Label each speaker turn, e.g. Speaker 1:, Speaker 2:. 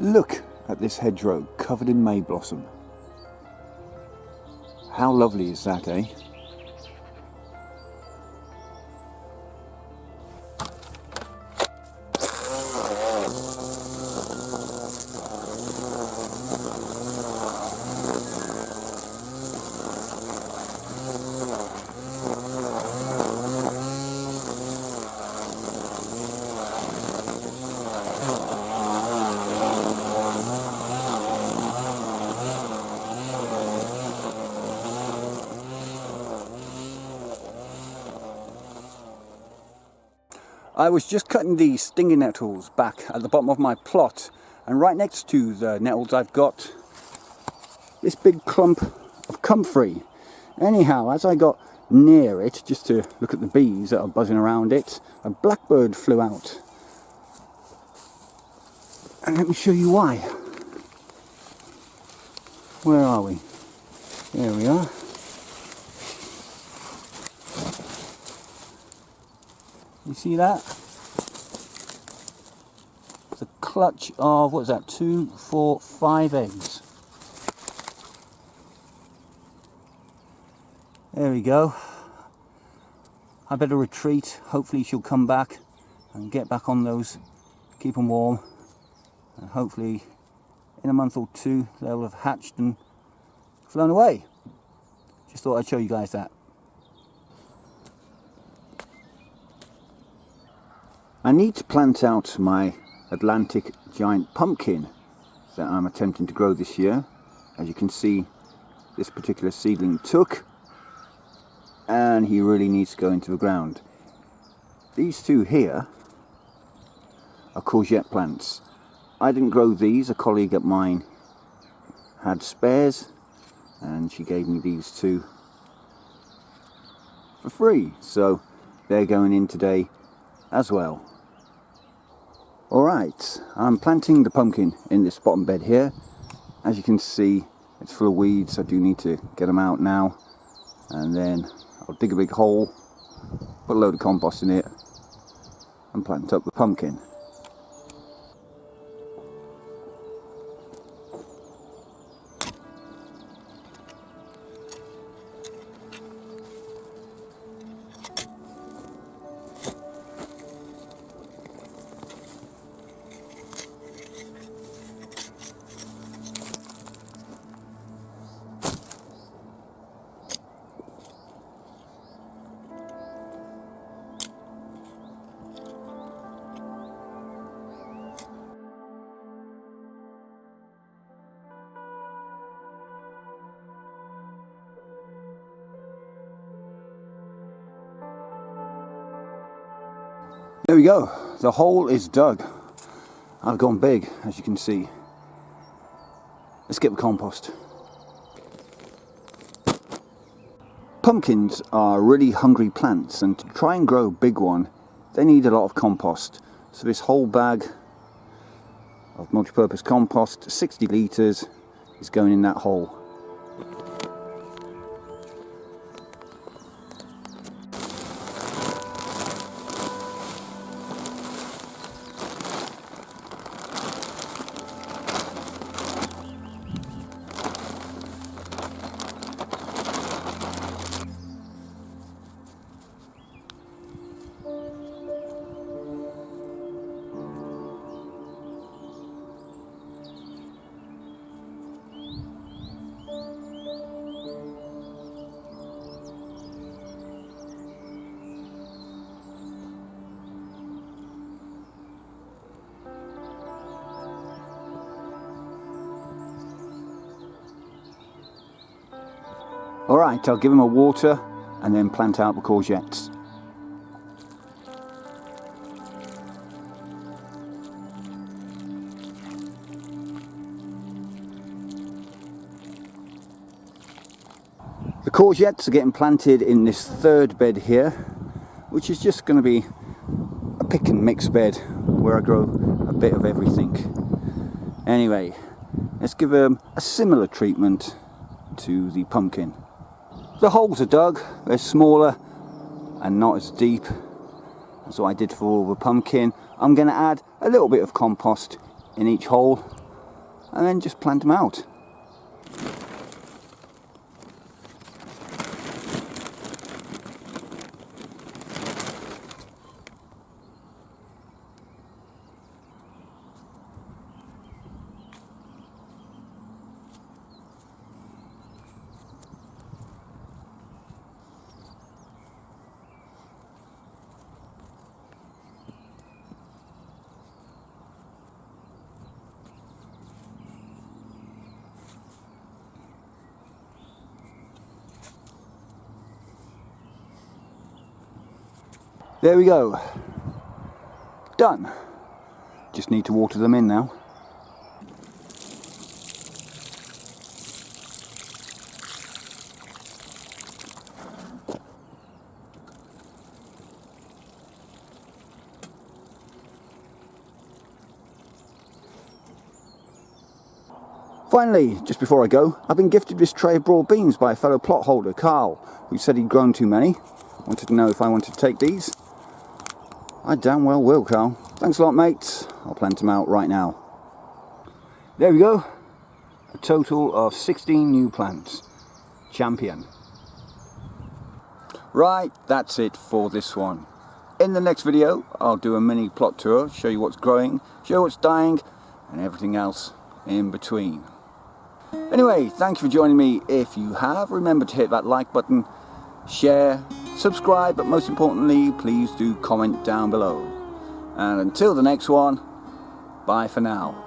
Speaker 1: Look at this hedgerow covered in May blossom. How lovely is that, eh? I was just cutting these stinging nettles back at the bottom of my plot, and right next to the nettles I've got this big clump of comfrey. Anyhow, as I got near it, just to look at the bees that are buzzing around it, a blackbird flew out. And let me show you why. Where are we? There we are. You see that? It's a clutch of, what is that, 2, 4, 5 eggs. There we go. I better retreat. Hopefully she'll come back and get back on those, keep them warm. And hopefully in a month or two they'll have hatched and flown away. Just thought I'd show you guys that. I need to plant out my Atlantic giant pumpkin that I'm attempting to grow this year. As you can see, this particular seedling took, and he really needs to go into the ground. These two here are courgette plants. I didn't grow these, a colleague of mine had spares and she gave me these two for free, so they're going in today as well. Alright, I'm planting the pumpkin in this bottom bed here. As you can see, it's full of weeds. I do need to get them out now, and then I'll dig a big hole, put a load of compost in it and plant up the pumpkin. There we go, the hole is dug. I've gone big, as you can see. Let's get the compost. Pumpkins are really hungry plants, and to try and grow a big one, they need a lot of compost. So this whole bag of multi-purpose compost, 60 litres, is going in that hole. Alright, I'll give them a water and then plant out the courgettes. The courgettes are getting planted in this third bed here, which is just going to be a pick and mix bed where I grow a bit of everything. Anyway, let's give them a similar treatment to the pumpkin. The holes are dug, they're smaller and not as deep as what I did for the pumpkin. I'm going to add a little bit of compost in each hole and then just plant them out. There we go. Done. Just need to water them in now. Finally, just before I go, I've been gifted this tray of broad beans by a fellow plot holder, Carl, who said he'd grown too many. Wanted to know if I wanted to take these. I damn well will, Carl. Thanks a lot, mate. I'll plant them out right now. There we go. A total of 16 new plants. Champion. Right, that's it for this one. In the next video, I'll do a mini plot tour, show you what's growing, show you what's dying, and everything else in between. Anyway, thank you for joining me. If you have, remember to hit that like button, share, subscribe, but most importantly, please do comment down below. And until the next one, bye for now.